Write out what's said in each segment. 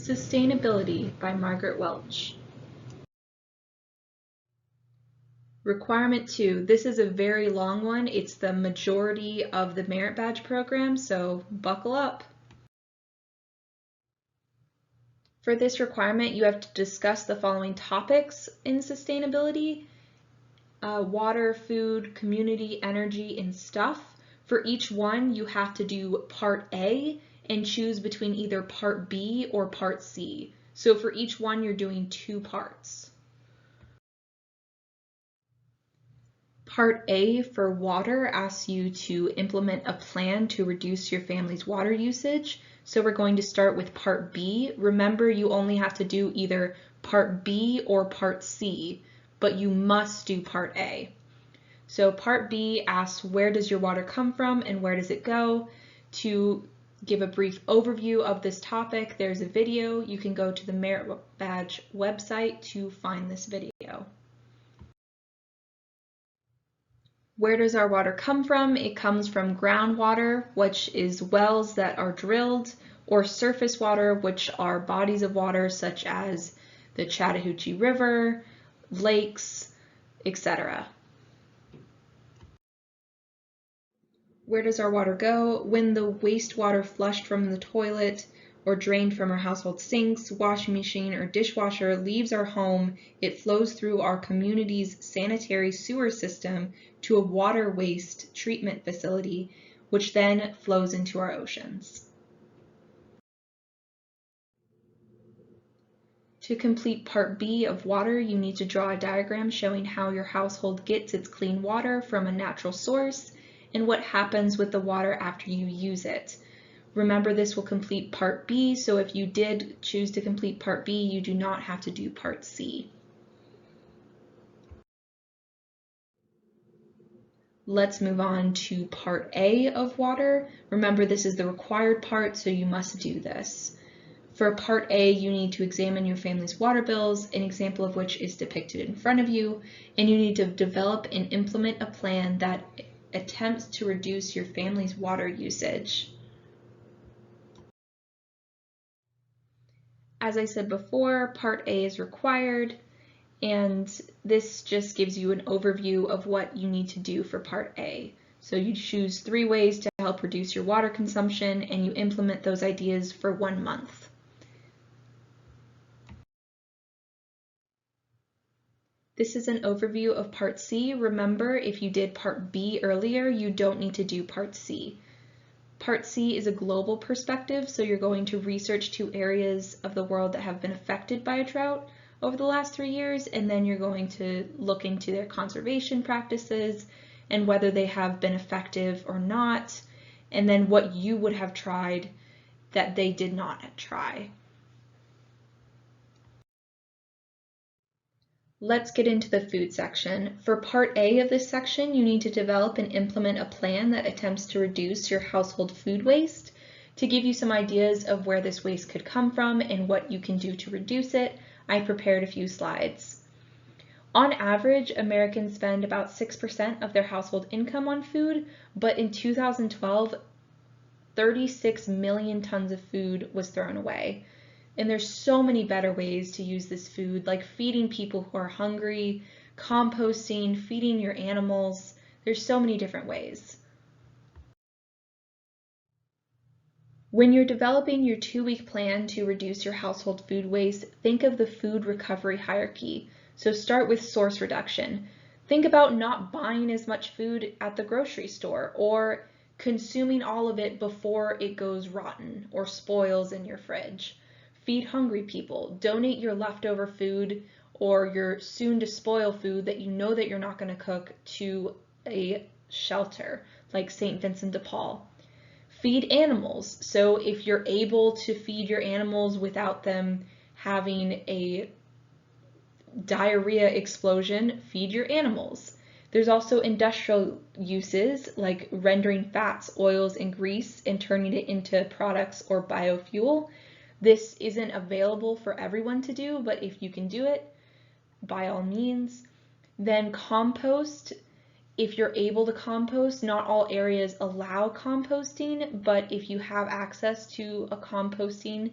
Sustainability by Margaret Welch. Requirement 2. This is a very long one. It's the majority of the merit badge program, so buckle up. For this requirement, you have to discuss the following topics in sustainability: water, food, community, energy, and stuff. For each one, you have to do part A and choose between either part B or part C. So for each one, you're doing 2 parts. Part A for water asks you to implement a plan to reduce your family's water usage. So we're going to start with part B. Remember, you only have to do either part B or part C, but you must do part A. So part B asks, where does your water come from and where does it go? To give a brief overview of this topic, there's a video. You can go to the Merit Badge website to find this video. Where does our water come from? It comes from groundwater, which is wells that are drilled, or surface water, which are bodies of water such as the Chattahoochee River, lakes, etc. Where does our water go? When the wastewater flushed from the toilet or drained from our household sinks, washing machine, or dishwasher leaves our home, it flows through our community's sanitary sewer system to a water waste treatment facility, which then flows into our oceans. To complete part B of water, you need to draw a diagram showing how your household gets its clean water from a natural source and what happens with the water after you use it. Remember, this will complete part B, so if you did choose to complete part B, you do not have to do part C. Let's move on to part A of water. Remember, this is the required part, so you must do this. For part A, you need to examine your family's water bills, an example of which is depicted in front of you, and you need to develop and implement a plan that attempts to reduce your family's water usage. As I said before, part A is required, and this just gives you an overview of what you need to do for part A. So you choose 3 ways to help reduce your water consumption, and you implement those ideas for 1 month. This is an overview of part C. Remember, if you did part B earlier, you don't need to do part C. Part C is a global perspective, so you're going to research 2 areas of the world that have been affected by a drought over the last 3 years, and then you're going to look into their conservation practices and whether they have been effective or not, and then what you would have tried that they did not try. Let's get into the food section. For part A of this section, you need to develop and implement a plan that attempts to reduce your household food waste. To give you some ideas of where this waste could come from and what you can do to reduce it, I prepared a few slides. On average, Americans spend about 6% of their household income on food, but in 2012, 36 million tons of food was thrown away. And there's so many better ways to use this food, like feeding people who are hungry, composting, feeding your animals. There's so many different ways. When you're developing your 2-week plan to reduce your household food waste, think of the food recovery hierarchy. So start with source reduction. Think about not buying as much food at the grocery store or consuming all of it before it goes rotten or spoils in your fridge. Feed hungry people. Donate your leftover food or your soon to spoil food that you know that you're not going to cook to a shelter like St. Vincent de Paul. Feed animals. So if you're able to feed your animals without them having a diarrhea explosion, feed your animals. There's also industrial uses like rendering fats, oils, and grease and turning it into products or biofuel. This isn't available for everyone to do, but if you can do it, by all means. Then compost. If you're able to compost, not all areas allow composting, but if you have access to a composting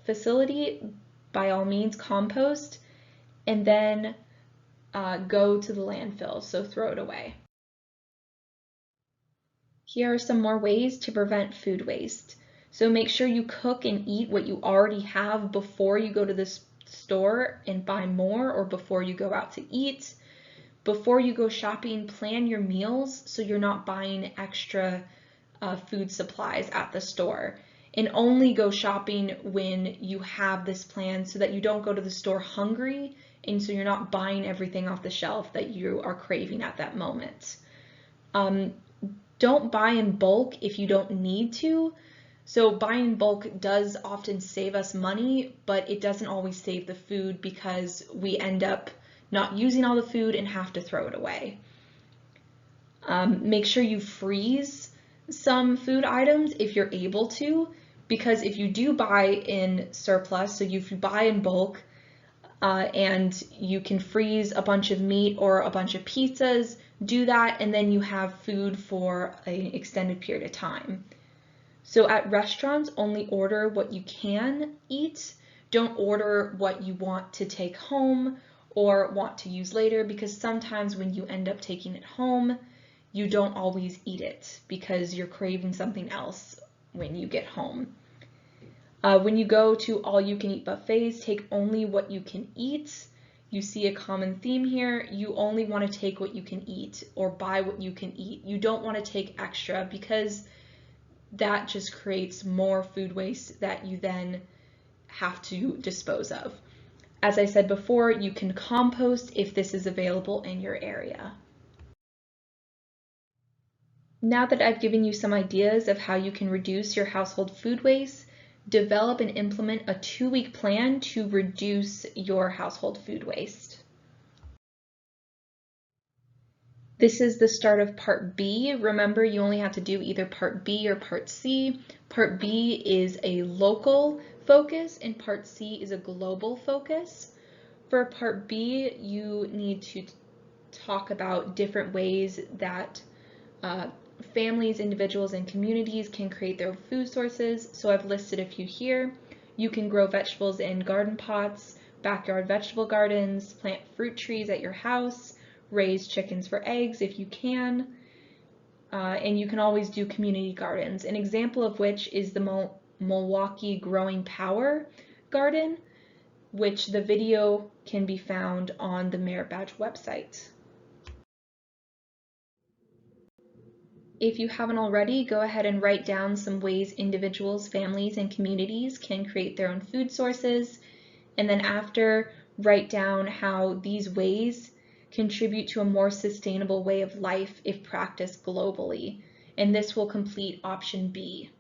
facility, by all means compost, and then go to the landfill, so throw it away. Here are some more ways to prevent food waste. So make sure you cook and eat what you already have before you go to the store and buy more, or before you go out to eat. Before you go shopping, plan your meals so you're not buying extra food supplies at the store. And only go shopping when you have this plan so that you don't go to the store hungry, and so you're not buying everything off the shelf that you are craving at that moment. Don't buy in bulk if you don't need to. So buying in bulk does often save us money, but it doesn't always save the food because we end up not using all the food and have to throw it away. Make sure you freeze some food items if you're able to, because if you do buy in surplus, so if you buy in bulk and you can freeze a bunch of meat or a bunch of pizzas, do that, and then you have food for an extended period of time. So at restaurants, only order what you can eat. Don't order what you want to take home or want to use later, because sometimes when you end up taking it home, you don't always eat it because you're craving something else when you get home. When you go to all-you-can-eat buffets, take only what you can eat. You see a common theme here. You only want to take what you can eat or buy what you can eat. You don't want to take extra, because that just creates more food waste that you then have to dispose of. As I said before, you can compost if this is available in your area. Now that I've given you some ideas of how you can reduce your household food waste, develop and implement a 2-week plan to reduce your household food waste. This is the start of Part B. Remember, you only have to do either Part B or Part C. Part B is a local focus and Part C is a global focus. For Part B, you need to talk about different ways that families, individuals, and communities can create their food sources. So I've listed a few here. You can grow vegetables in garden pots, backyard vegetable gardens, plant fruit trees at your house, raise chickens for eggs if you can, and you can always do community gardens. An example of which is the Milwaukee Growing Power Garden, which the video can be found on the Merit Badge website. If you haven't already, go ahead and write down some ways individuals, families, and communities can create their own food sources. And then after, write down how these ways contribute to a more sustainable way of life if practiced globally. And this will complete option B.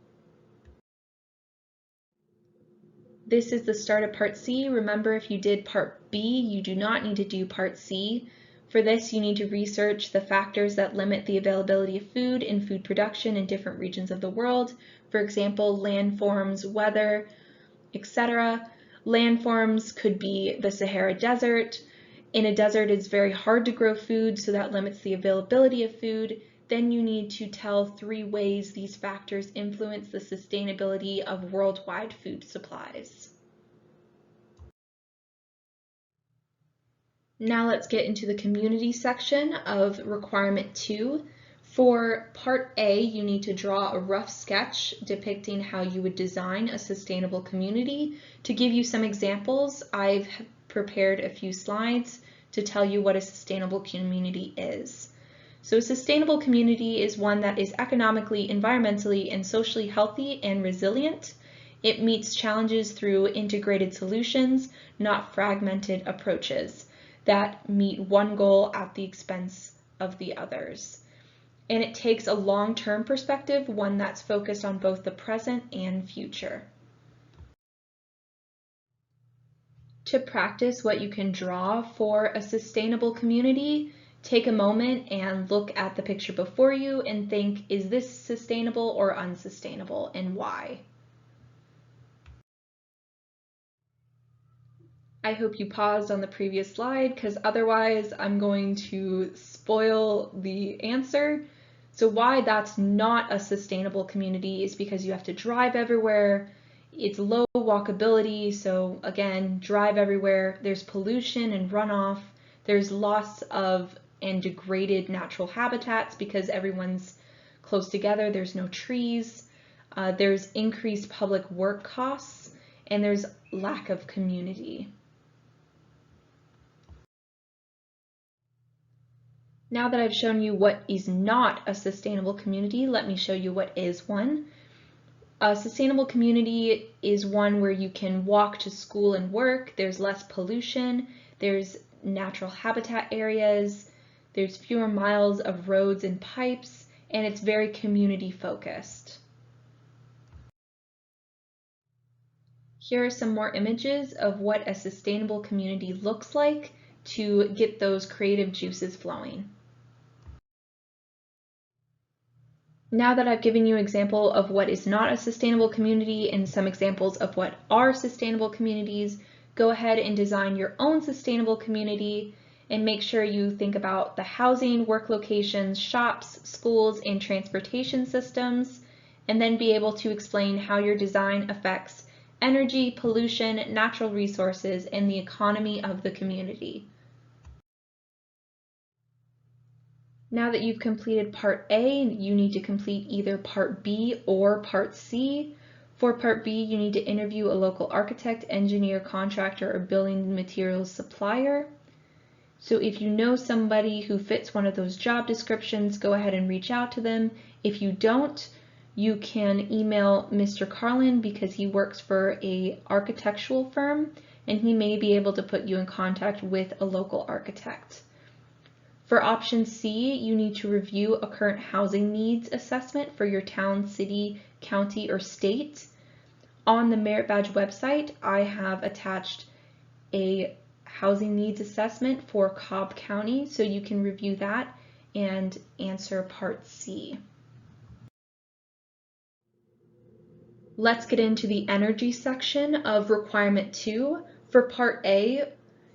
This is the start of Part C. Remember, if you did Part B, you do not need to do Part C. For this, you need to research the factors that limit the availability of food and food production in different regions of the world. For example, landforms, weather, etc. Landforms could be the Sahara Desert. In a desert, it's very hard to grow food, so that limits the availability of food. Then you need to tell 3 ways these factors influence the sustainability of worldwide food supplies. Now let's get into the community section of requirement 2. For part A, you need to draw a rough sketch depicting how you would design a sustainable community. To give you some examples, I've prepared a few slides to tell you what a sustainable community is. So a sustainable community is one that is economically, environmentally, and socially healthy and resilient. It meets challenges through integrated solutions, not fragmented approaches that meet one goal at the expense of the others. And it takes a long-term perspective, one that's focused on both the present and future. To practice what you can draw for a sustainable community, take a moment and look at the picture before you and think, is this sustainable or unsustainable, and why? I hope you paused on the previous slide, because otherwise I'm going to spoil the answer. So why that's not a sustainable community is because you have to drive everywhere, It's low walkability, so again, drive everywhere. There's pollution and runoff. There's loss of and degraded natural habitats because everyone's close together. There's no trees. There's increased public work costs, and there's lack of community. Now that I've shown you what is not a sustainable community, let me show you what is one. A sustainable community is one where you can walk to school and work, there's less pollution, there's natural habitat areas, there's fewer miles of roads and pipes, and it's very community focused. Here are some more images of what a sustainable community looks like to get those creative juices flowing. Now that I've given you an example of what is not a sustainable community and some examples of what are sustainable communities, go ahead and design your own sustainable community and make sure you think about the housing, work locations, shops, schools, and transportation systems, and then be able to explain how your design affects energy, pollution, natural resources, and the economy of the community. Now that you've completed part A, you need to complete either part B or part C. For part B, you need to interview a local architect, engineer, contractor, or building materials supplier. So if you know somebody who fits one of those job descriptions, go ahead and reach out to them. If you don't, you can email Mr. Carlin because he works for an architectural firm and he may be able to put you in contact with a local architect. For option C, you need to review a current housing needs assessment for your town, city, county, or state. On the Merit Badge website, I have attached a housing needs assessment for Cobb County, so you can review that and answer part C. Let's get into the energy section of requirement 2. For part A,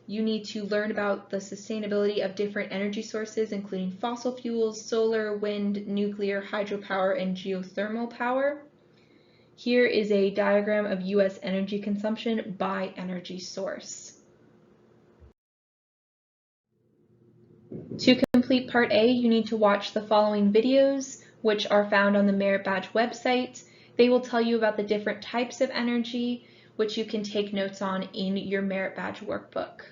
you need to learn about the sustainability of different energy sources, including fossil fuels, solar, wind, nuclear, hydropower, and geothermal power. Here is a diagram of U.S. energy consumption by energy source. To complete part A, you need to watch the following videos, which are found on the Merit Badge website. They will tell you about the different types of energy, which you can take notes on in your Merit Badge workbook.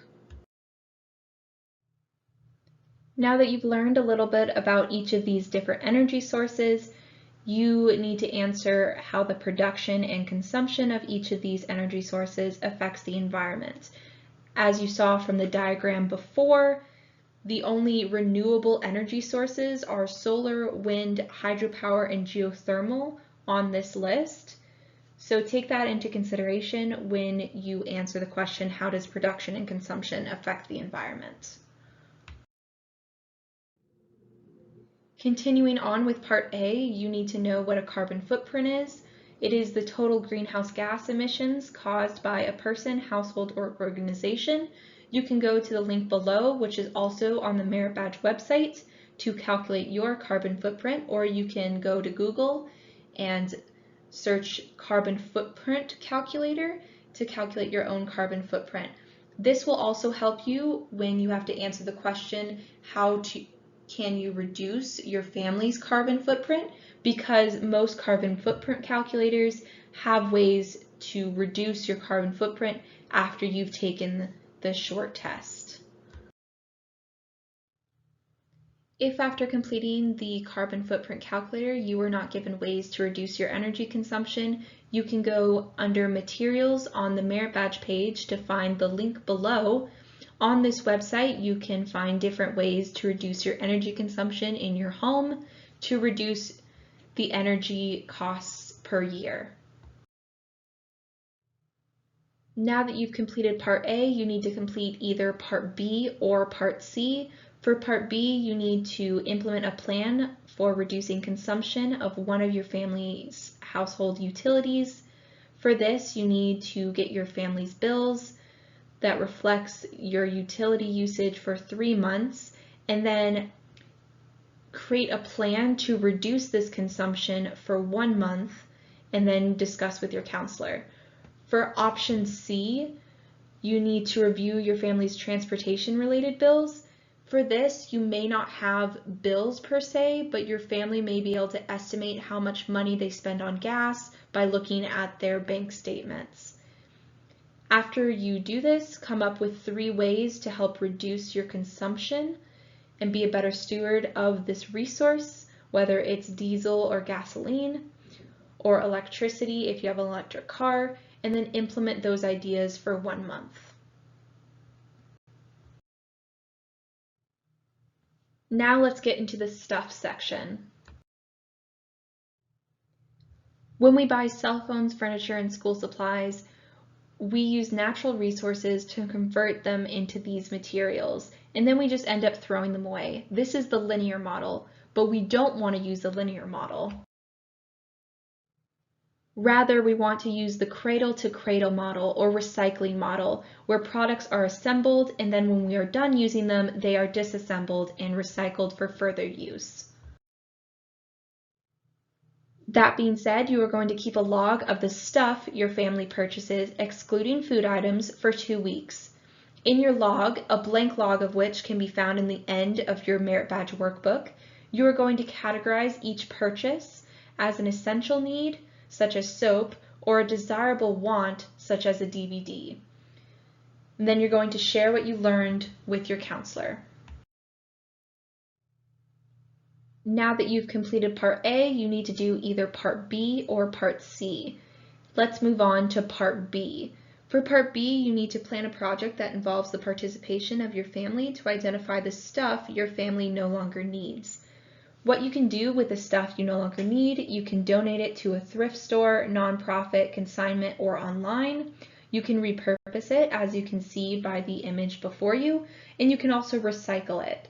Now that you've learned a little bit about each of these different energy sources, you need to answer how the production and consumption of each of these energy sources affects the environment. As you saw from the diagram before, the only renewable energy sources are solar, wind, hydropower, and geothermal on this list. So take that into consideration when you answer the question, how does production and consumption affect the environment? Continuing on with part A, you need to know what a carbon footprint is. It is the total greenhouse gas emissions caused by a person, household, or organization. You can go to the link below, which is also on the Merit Badge website, to calculate your carbon footprint, or you can go to Google and search carbon footprint calculator to calculate your own carbon footprint. This will also help you when you have to answer the question, can you reduce your family's carbon footprint? Because most carbon footprint calculators have ways to reduce your carbon footprint after you've taken the short test. If after completing the carbon footprint calculator you were not given ways to reduce your energy consumption, you can go under Materials on the Merit Badge page to find the link below. On this website, you can find different ways to reduce your energy consumption in your home to reduce the energy costs per year. Now that you've completed part A, you need to complete either part B or part C. For part B, you need to implement a plan for reducing consumption of one of your family's household utilities. For this, you need to get your family's bills that reflects your utility usage for 3 months, and then create a plan to reduce this consumption for 1 month, and then discuss with your counselor. For option C, you need to review your family's transportation related bills. For this, you may not have bills per se, but your family may be able to estimate how much money they spend on gas by looking at their bank statements. After you do this, come up with 3 ways to help reduce your consumption and be a better steward of this resource, whether it's diesel or gasoline, or electricity if you have an electric car, and then implement those ideas for 1 month. Now let's get into the stuff section. When we buy cell phones, furniture, and school supplies, we use natural resources to convert them into these materials, and then we just end up throwing them away. This is the linear model, but we don't want to use the linear model. Rather, we want to use the cradle-to-cradle model or recycling model, where products are assembled and then when we are done using them, they are disassembled and recycled for further use. That being said, you are going to keep a log of the stuff your family purchases, excluding food items, for 2 weeks. In your log, a blank log of which can be found in the end of your Merit Badge workbook, you are going to categorize each purchase as an essential need, such as soap, or a desirable want, such as a DVD. And then you're going to share what you learned with your counselor. Now that you've completed part A, you need to do either part B or part C. Let's move on to part B. For part B, you need to plan a project that involves the participation of your family to identify the stuff your family no longer needs. What you can do with the stuff you no longer need, you can donate it to a thrift store, nonprofit, consignment, or online. You can repurpose it, as you can see by the image before you, and you can also recycle it.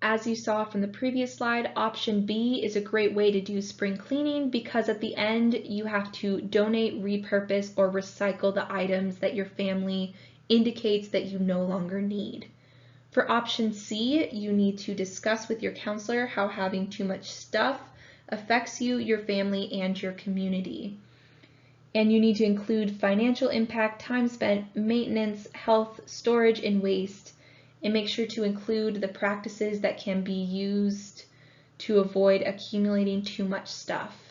As you saw from the previous slide, option B is a great way to do spring cleaning because at the end you have to donate, repurpose, or recycle the items that your family indicates that you no longer need. For option C, you need to discuss with your counselor how having too much stuff affects you, your family, and your community. And you need to include financial impact, time spent, maintenance, health, storage, and waste. And make sure to include the practices that can be used to avoid accumulating too much stuff.